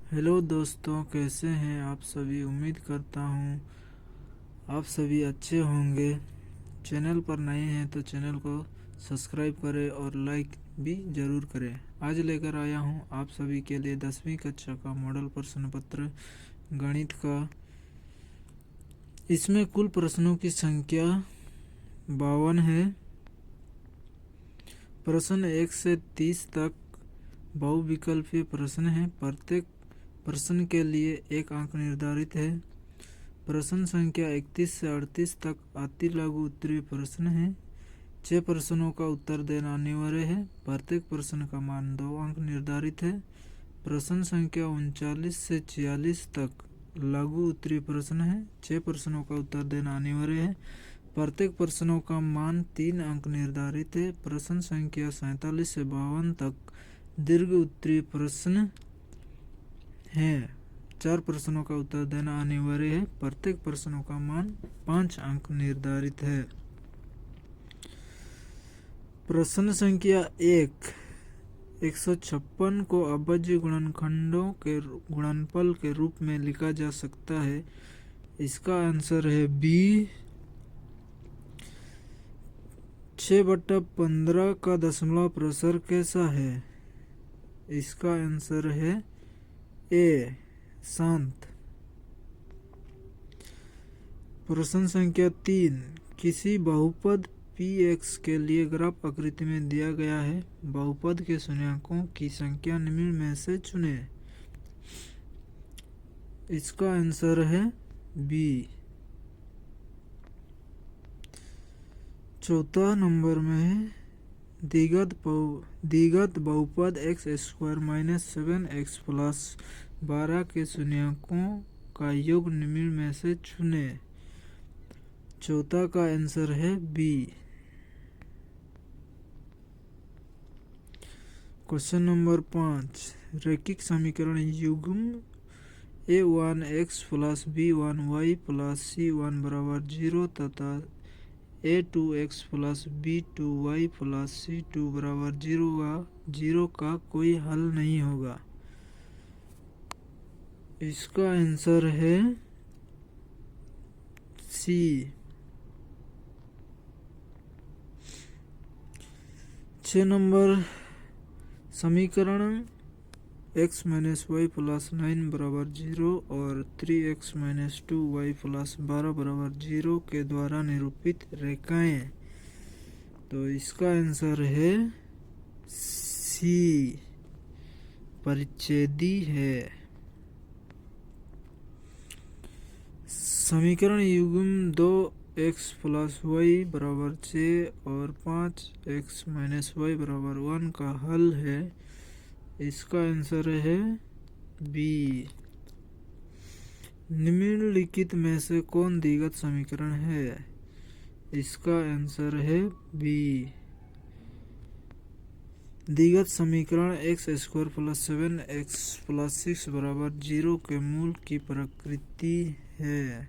Hello दोस्तों, कैसे हैं आप सभी। उम्मीद करता हूँ आप सभी अच्छे होंगे। चैनल पर नए हैं तो चैनल को सब्सक्राइब करें और लाइक भी ज़रूर करें। आज लेकर आया हूँ आप सभी के लिए 10वीं कक्षा का मॉडल प्रश्न पत्र गणित का। इसमें कुल प्रश्नों की संख्या 52 है। प्रश्न 1 से 30 तक बहुविकल्पीय प्रश्न है। प्रत्येक प्रश्न के लिए एक अंक निर्धारित है। प्रश्न संख्या 31 से 38 तक अति लघु उत्तरीय प्रश्न है। 6 प्रश्नों का उत्तर देना अनिवार्य है। प्रत्येक प्रश्न का मान 2 अंक निर्धारित है। प्रश्न संख्या 39 से 46 तक लघु उत्तरीय प्रश्न है। 6 प्रश्नों का उत्तर देना अनिवार्य है। प्रत्येक प्रश्नों का मान 3 अंक निर्धारित है। प्रश्न संख्या 47 से 52 तक दीर्घ उत्तरीय प्रश्न है। 4 प्रश्नों का उत्तर देना अनिवार्य है। प्रत्येक प्रश्नों का मान 5 अंक निर्धारित है। प्रश्न संख्या 156 को अभाज्य गुणनखंडों के गुणनफल के रूप में लिखा जा सकता है। इसका आंसर है बी। 6/15 का दशमलव प्रसर कैसा है? इसका आंसर है ए, शांत। प्रश्न संख्या 3 किसी बहुपद px के लिए ग्राफ आकृति में दिया गया है। बहुपद के शून्यकों की संख्या निम्न में से चुने। इसका आंसर है बी। चौथा नंबर में है द्विघात बहुपद x² - 7x + 12 के शून्यकों का योग निम्न में से चुने। चौथा का आंसर है बी। क्वेश्चन नंबर 5 रैखिक समीकरण युग्म a1x + b1y + c1 = 0 तथा a2x + b2y + c2 = 0 का कोई हल नहीं होगा। इसका आंसर है सी। 6 नंबर समीकरण x - y + 9 = 0 और 3x - 2y + 12 = 0 के द्वारा निरूपित रेखाएं। तो इसका आंसर है सी, परिच्छेदी है। समीकरण युग्म 2x + y = 6 और 5x - y = 1 का हल है। इसका आंसर है बी। निम्नलिखित में से कौन द्विघात समीकरण है? इसका आंसर है बी। द्विघात समीकरण x² + 7x + 6 = 0 के मूल की प्रकृति है।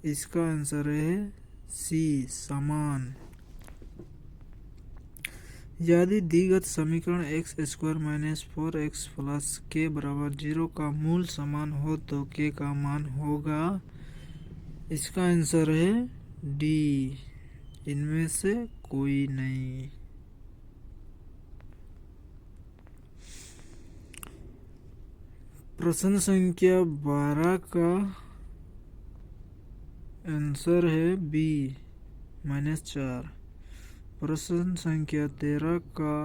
इसका आंसर है सी, समान। यदि द्विघात समीकरण x² - 4x + k = 0 का मूल समान हो तो k का मान होगा। इसका आंसर है डी, इनमें से कोई नहीं। प्रश्न संख्या 12 का आंसर है बी -4। प्रश्न संख्या 13 का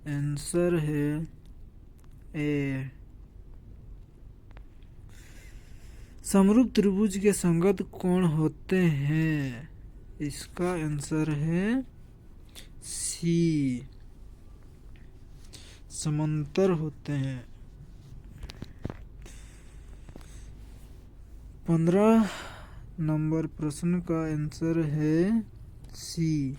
आंसर है ए। समरूप त्रिभुज के संगत कोण होते हैं। इसका आंसर है सी, समांतर होते हैं। 15 नंबर प्रश्न का आंसर है सी।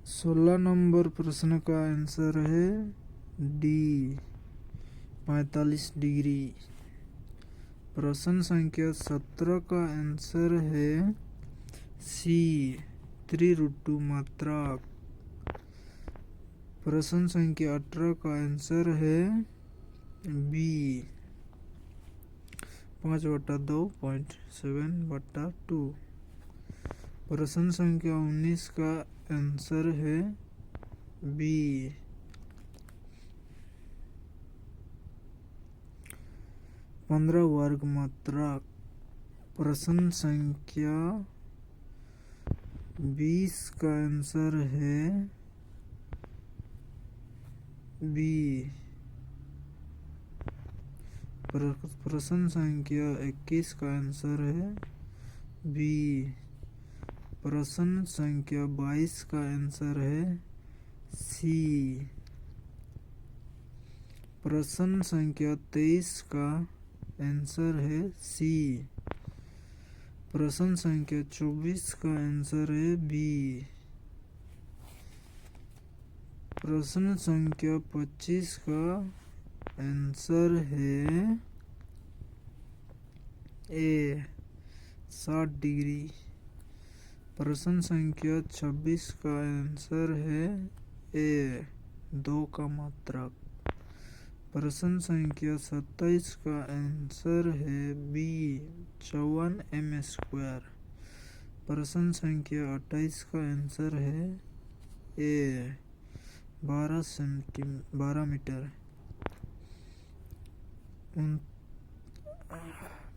16 नंबर प्रश्न का आंसर है डी, 45 डिग्री। प्रश्न संख्या 17 का आंसर है सी, त्रिरुटु मात्रक। प्रश्न संख्या 18 का आंसर है बी 5/2.7/2। प्रश्न संख्या 19 का आंसर है बी 15 वर्ग मात्रा। प्रश्न संख्या 20 का आंसर है बी। प्रश्न संख्या 21 का आंसर है बी। प्रश्न संख्या 22 का आंसर है सी। प्रश्न संख्या 23 का आंसर है सी। प्रश्न संख्या 24 का आंसर है बी। प्रश्न संख्या 25 का आंसर है ए 60 डिग्री। प्रश्न संख्या 26 का आंसर है ए 2 का मात्रक। प्रश्न संख्या 27 का आंसर है बी 54 m²। प्रश्न संख्या 28 का आंसर है ए 12 मीटर।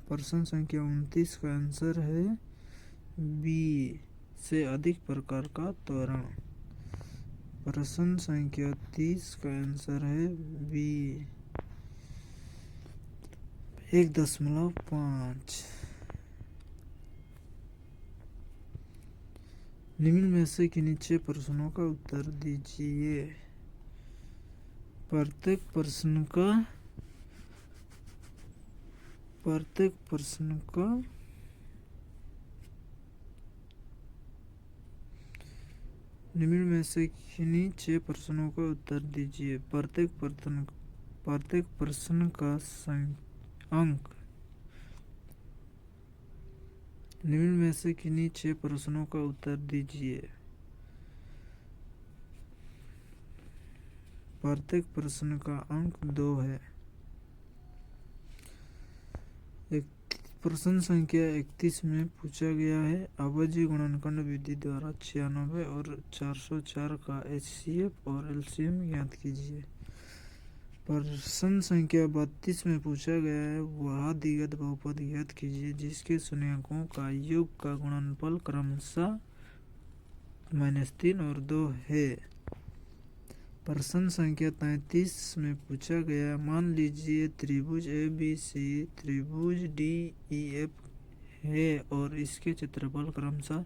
प्रश्न संख्या 29 का आंसर है बी से अधिक प्रकार का त्वरण। प्रश्न संख्या 30 का आंसर है बी 1.5। निम्न में से किन्हीं 6 प्रश्नों का उत्तर दीजिए। प्रत्येक प्रश्न का निम्न में से किन्हीं 6 प्रश्नों का उत्तर दीजिए। प्रत्येक प्रश्न का अंक। निम्न में से किन्हीं 6 प्रश्नों का उत्तर दीजिए। प्रत्येक प्रश्न का अंक 2 है। प्रश्न संख्या 31 में पूछा गया है अभाज्य गुणनखंड विधि द्वारा 96 और 404 का HCF और LCM ज्ञात कीजिए। प्रश्न संख्या 32 में पूछा गया है वह द्विघात बहुपद ज्ञात कीजिए जिसके शून्यकों का योग का गुणनफल क्रमशः -3 और 2 है। प्रश्न संख्या 33 में पूछा गया मान लीजिए त्रिभुज ABC त्रिभुज DEF है और इसके क्षेत्रफल क्रमशः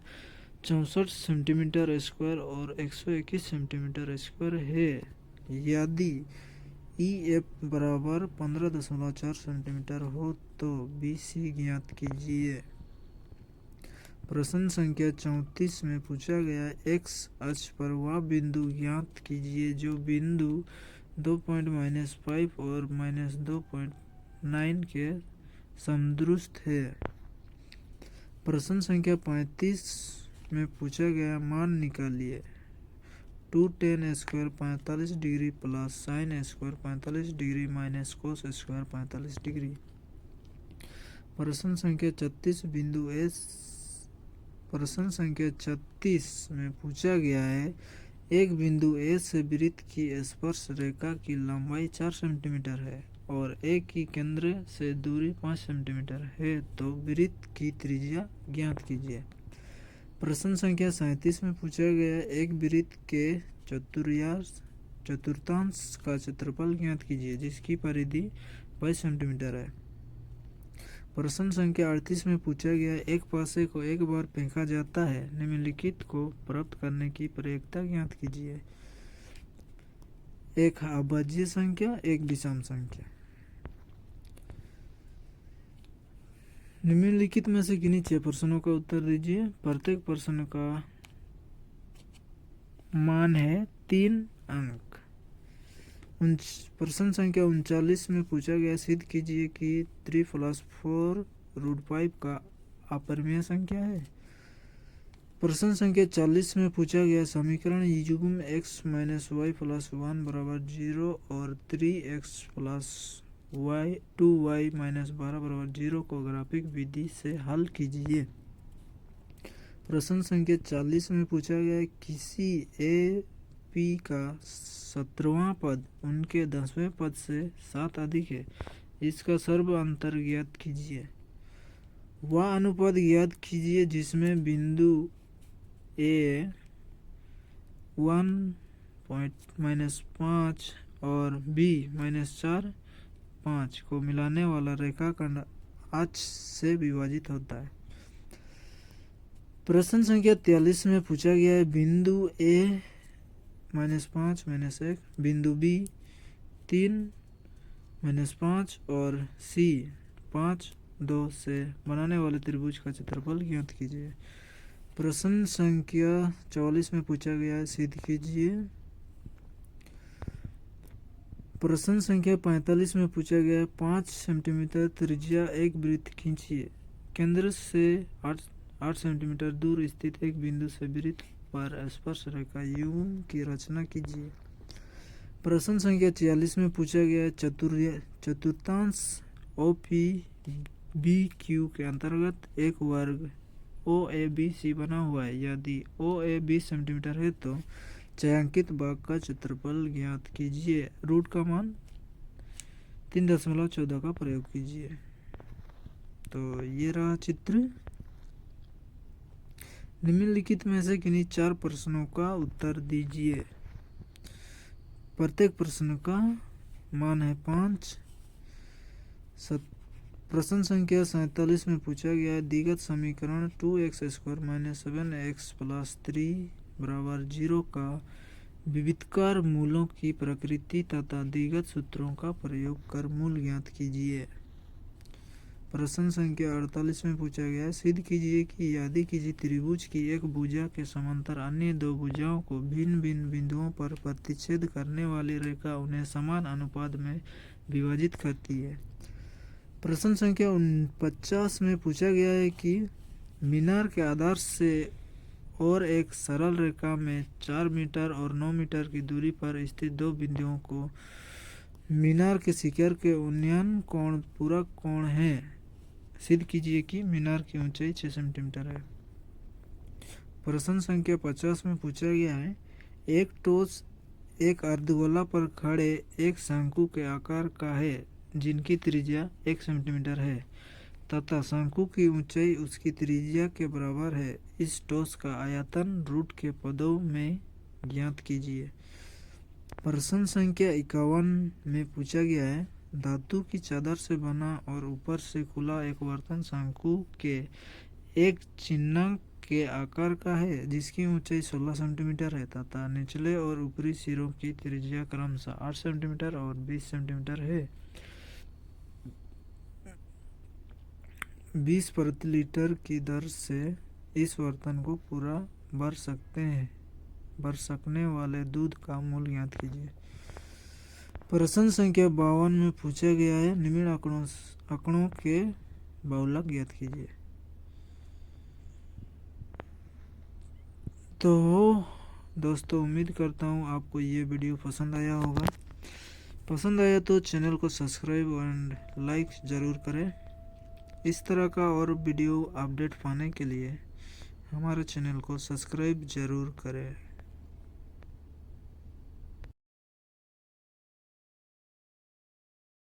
64 सेंटीमीटर स्क्वायर और 121 सेंटीमीटर स्क्वायर है। यदि EF बराबर 15.4 सेंटीमीटर हो तो BC ज्ञात कीजिए। प्रश्न संख्या 34 में पूछा गया x अक्ष पर वह बिंदु ज्ञात कीजिए जो बिंदु 2.-5 और -2.9 के समदूरस्थ है। प्रश्न संख्या 35 में पूछा गया मान निकालिए 2tan² 45 degree plus sin² 45 degree minus cos² 45 degree. प्रश्न संख्या 36 बिंदु S। प्रश्न संख्या 36 में पूछा गया है एक बिंदु A से वृत्त की स्पर्श रेखा की लंबाई 4 सेंटीमीटर है और A की केंद्र से दूरी 5 सेंटीमीटर है तो वृत्त की त्रिज्या ज्ञात कीजिए। प्रश्न संख्या 37 में पूछा गया एक वृत्त के चतुर्थांश का क्षेत्रफल ज्ञात कीजिए जिसकी परिधि 22 सेंटीमीटर है। प्रश्न संख्या 38 में पूछा गया एक पासे को एक बार फेंका जाता है निम्नलिखित को प्राप्त करने की प्रक्रिया ज्ञात कीजिए। एक अभाज्य संख्या एक विषम संख्या। निम्नलिखित में से किन्हीं 6 प्रश्नों का उत्तर दीजिए। प्रत्येक प्रश्न का मान है 3 अंक। प्रश्न संख्या 39 में पूछा गया सिद्ध कीजिए कि 3 + 4 √5 का अपरिमेय संख्या है। प्रश्न संख्या 40 में पूछा गया समीकरण युग्म x माइनस वाई प्लस 1 बराबर 0 और 3x plus Y 2y minus 12 बराबर 0 को ग्राफिक विधि से हल कीजिए। प्रश्न संख्या 40 में पूछा गया किसी ए पी का 17वां पद उनके 10वें पद से 7 अधिक है, इसका सर्व अंतर ज्ञात कीजिए। वह अनुपात ज्ञात कीजिए जिसमें बिंदु ए 1.-5 और बी -4.5 को मिलाने वाला रेखाखंड h से विभाजित होता है। प्रश्न संख्या 43 में पूछा गया है बिंदु ए -5 -1, बिंदु बी 3-5 और सी 5-2 से बनाने वाले त्रिभुज का क्षेत्रफल ज्ञात कीजिए। प्रश्न संख्या 44 में पूछा गया है सिद्ध कीजिए। प्रश्न संख्या 45 में पूछा गया है 5 सेंटीमीटर त्रिज्या एक वृत्त खींचिए। केंद्र से 8 सेंटीमीटर दूर स्थित एक बिंदु से वृत्त पर स्पर्श रेखा युग्म की रचना कीजिए। प्रश्न संख्या 46 में पूछा गया है चतुर्थांश OPBQ के अंतर्गत एक वर्ग OABC बना हुआ है। यदि OA 20 सेंटीमीटर है तो छायांकित भाग का क्षेत्रफल ज्ञात कीजिए। रूट का मान 3.14 का प्रयोग कीजिए। तो ये रहा चित्र। निम्नलिखित में से किन्हीं 4 प्रश्नों का उत्तर दीजिए। प्रत्येक प्रश्न का मान है 5। प्रश्न संख्या 47 में पूछा गया है दिगत समीकरण 2x² - 7x + 3 बराबर 0 का विविधकार मूलों की प्रकृति तथा दिगत सूत्रों का प्रयोग कर मूल ज्ञात कीजिए। प्रश्न संख्या 48 में पूछा गया है सिद्ध कीजिए कि यदि किसी त्रिभुज की एक भुजा के समांतर अन्य 2 भुजाओं को भिन्न भिन्न बिंदुओं पर प्रतिच्छेद करने वाली रेखा उन्हें समान अनुपात में विभाजित करती है। प्रश्न संख्या 49 में पूछा गया है कि मीनार के आधार से और एक सरल रेखा में 4 मीटर और 9 मीटर की दूरी पर स्थित 2 बिंदुओं को मीनार के शिखर के उन्नयन कोण पूरक कोण है। सिद्ध कीजिए कि मीनार की ऊंचाई 6 सेंटीमीटर है। प्रश्न संख्या 50 में पूछा गया है एक टॉस एक अर्धगोला पर खड़े एक शंकु के आकार का है जिनकी त्रिज्या 1 सेंटीमीटर है तथा शंकु की ऊंचाई उसकी त्रिज्या के बराबर है। इस टॉस का आयतन रूट के पदों में ज्ञात कीजिए। प्रश्न संख्या 51 में पूछा गया है धातु की चादर से बना और ऊपर से खुला एक बर्तन शंकु के एक चिन्ह के आकार का है जिसकी ऊंचाई 16 सेंटीमीटर है तथा निचले और ऊपरी सिरों की त्रिज्या क्रमशः 8 सेंटीमीटर और 20 सेंटीमीटर है। 20 प्रति लीटर की दर से इस बर्तन को पूरा भर सकने वाले दूध का मूल ज्ञात कीजिए। प्रश्न संख्या 52 में पूछा गया है निम्न आंकड़ों के बहुलक ज्ञात कीजिए। तो दोस्तों उम्मीद करता हूँ आपको ये वीडियो पसंद आया होगा। पसंद आया तो चैनल को सब्सक्राइब एंड लाइक ज़रूर करें। इस तरह का और वीडियो अपडेट पाने के लिए हमारे चैनल को सब्सक्राइब ज़रूर करें।